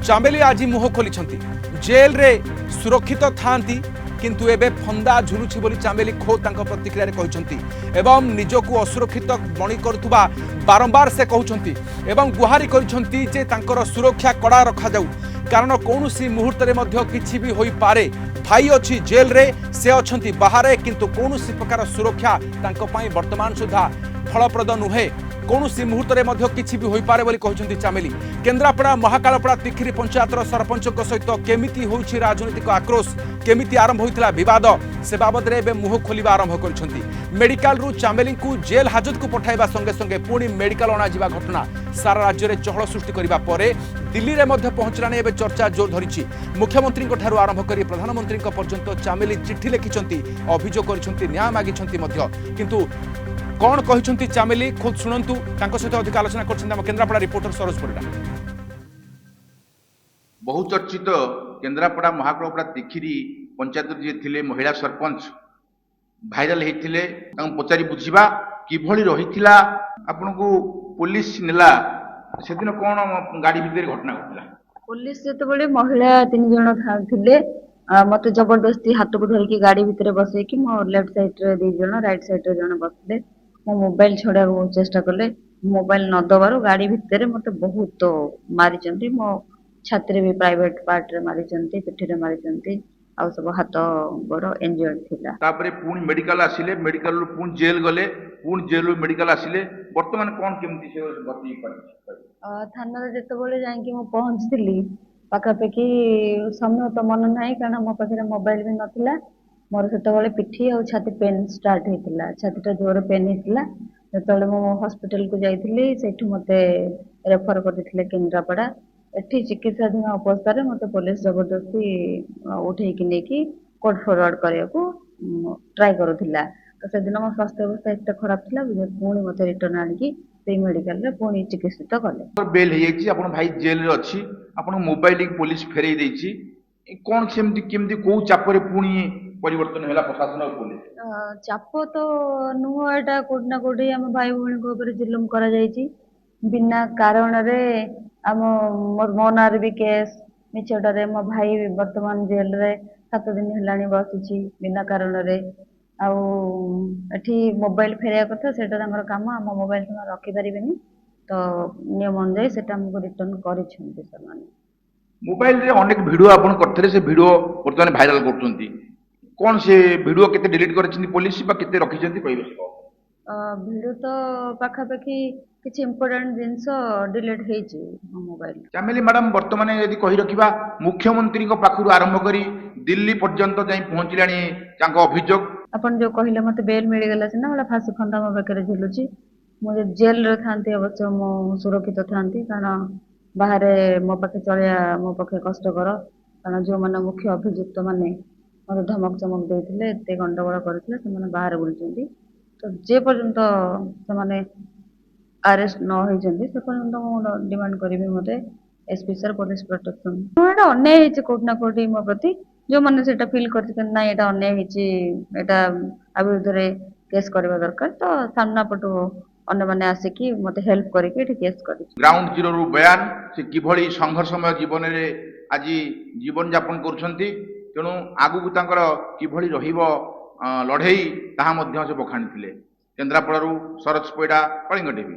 चामेली आज मुह खोली जेल रे सुरक्षित थांती किंतु एबे फंदा झुलुछि बोली चामेली खोद तांको प्रतिक्रिया रे कहिसंती एवं निजको असुरक्षित बणी करथुबा बारंबार से कहउछंती एवं गुहारी करिसंती जे तांकर सुरक्षा कड़ा रखा जाऊ कारण कौनसी मुहूर्त रे मध्य किछि भी होई पारे भाई अच्छी जेल रे से अच्छंती बाहर किंतु कौनसी प्रकार सुरक्षा तांको पई वर्तमान सुधा फलप्रद नुहे कौनसी मुहूर्त रे मध्य किछि भी होई पारे बोली कहउछंती चामेली केन्द्रापड़ा महाकालपड़ा तिखिरी पंचायतर सरपंचक सहित केमिति होउछि राजनीतिक आक्रोश केमिति आरंभ होइतिला विवाद से बाबद रे बे मुह खोलिबा आरंभ करछंती मेडिकल रु चामेली को जेल हाजत को पठाइबा संगे संगे पुणी मेडिकल अणा जिबा घटना सारा राज्य रे चहल सृष्टि करिबा परे दिल्ली रे मध्य पहुंचलाने एबे चर्चा जोर धरिछि मुख्यमंत्री को ठारू आरंभ करी प्रधानमंत्री को पर्यंत चामेली चिट्ठी लिखिछंती अभियोग करिछंती न्याय मागिछंती मध्य किंतु कौन कहते चामेली खुद शुणु सहित अधिक आलोचना कर केन्द्रापड़ा रिपोर्टर सरोज परिडा। बहुचर्चित केन्द्रापड़ा महाकालपड़ा तिखिरी पंचायत जी थिले महिला सरपंच भाइराल होते पचारि बुझा किभली रही आपको पुलिस नेला से दिन कौन गाड़ी भितर घटना घटला पुलिस जो महिला 3 जन थे मत जबरदस्ती हाथ को धरिकी गाड़ी भितर बसैकी मो लेफ्ट साइड रे 2 जन राइट साइड रे जन बसले मो मोबाइल छड़ा चेष्टा कले मोबाइल न दबार गाड़ी भितर मत बहुत मारी मो छाती भी प्राइवेट पार्ट रे मारी पिठी रे मारी आ सब हाथ गोड़ इंजर्ड थिला तापरे पुणी मेडिकल आसिले मेडिकल रु पुणी जेल गले पुणी जेल रु मेडिकल आसिले वर्तमान कोन केमती से गति कर थाना रे जते बोले जाई कि मो पहुंचथिली पाखापाखि समय तो मन नाही कारण मो पाखे मोबाइल भी नथिला मोर सेतबेले पिठी और छाती पेन स्टार्ट हेतिला छातीटा जोर पेन हेतिला जेतबेले मो हॉस्पिटल को जाइथिली सेठु मते रेफर कर दिथिले केन्द्रापड़ा एठी चिकित्साधीन अवस्था रे मते पुलिस जबरदस्ती उठे कि नेकी कोर्ट फॉरवर्ड करिया को ट्राई करूथिला तो से दिन मो स्वास्थ्य अवस्था एते खराब थिला पुणी मते रिटर्न आनिकी से मेडिकल रे पुणी चिकित्सित कले बेल हे जाइछि आपन भाई जेल रे अछि आपन मोबाइल पुलिस फेरई दैछि कोन सेमति केमति को चाप रे पुणी परिवर्तन होला प्रशासन और पुलिस चाप तो नुह एटा कोड ना कोडी हम भाई भणी को ऊपर जुलुम करा जाइछि बिना कारण रे हम मोर मोनार भी केस मिछडरे मो भाई वर्तमान जेल रे 7 दिन हेलानी बसिछि बिना कारण रे आ एठी मोबाइल फेरिया कथा सेटा हमर काम हम मोबाइल हम रखि परिबेनी तो नियम अनुसार सेटा हमको रिटर्न करिछन्ते समान मोबाइल रे अनेक वीडियो आपन करथरे से वीडियो वर्तमान वायरल करछन्ती कोन से वीडियो केते डिलीट करछन्ती पुलिस बा केते रखिछन्ती कहबे वीडियो तो पाखापाखि किछि इंपोर्टेंट जिंस डिलीट हेछि मोबाइल चामेली मैडम वर्तमान यदि कहि रखिबा मुख्यमंत्री को पाखरु आरंभ करी दिल्ली पर्यंत जाई पहुंचलानी तांको अभियोग अपन जो कहिले मते बेल मिल गेला से ना वाला फांसी फंदा मो बेकरे झुलुची मुझे जेल रे थांती अवश्य मो सुरक्षित थांती कारण बाहर मो पाखे चलिया मो पाखे कष्टकर कारण जो माने मुख्य अभियुक्त माने मते धमक चमक देथिले एते गंडगोळ करथिले से माने बाहर बुलचंती तो जे पर्यंत से माने अरेस्ट न होई जंदी से पर्यंत मो डिमांड करिवि मते एसपी सर पुलिस प्रोटेक्शन एटा अन्याय हेछि कोट ना कोटी मो प्रति जो माने सेटा फील करथि ना एटा अन्याय हेछि एटा अविरुद्ध रे केस करबा दरकार तो सामना पटो अन्य माने आसे कि मते हेल्प करि के केस करि ग्राउंड जीरो रु बयान से किभली संघर्षमय जीवन रे आज जीवन यापन करूछंती तेणु आगु को तांकर किभली रहिबो लढेई ताहा मध्य से बखाणी थिले केन्द्रापड़ा रु सरोज पैडा कलिंग टीवी।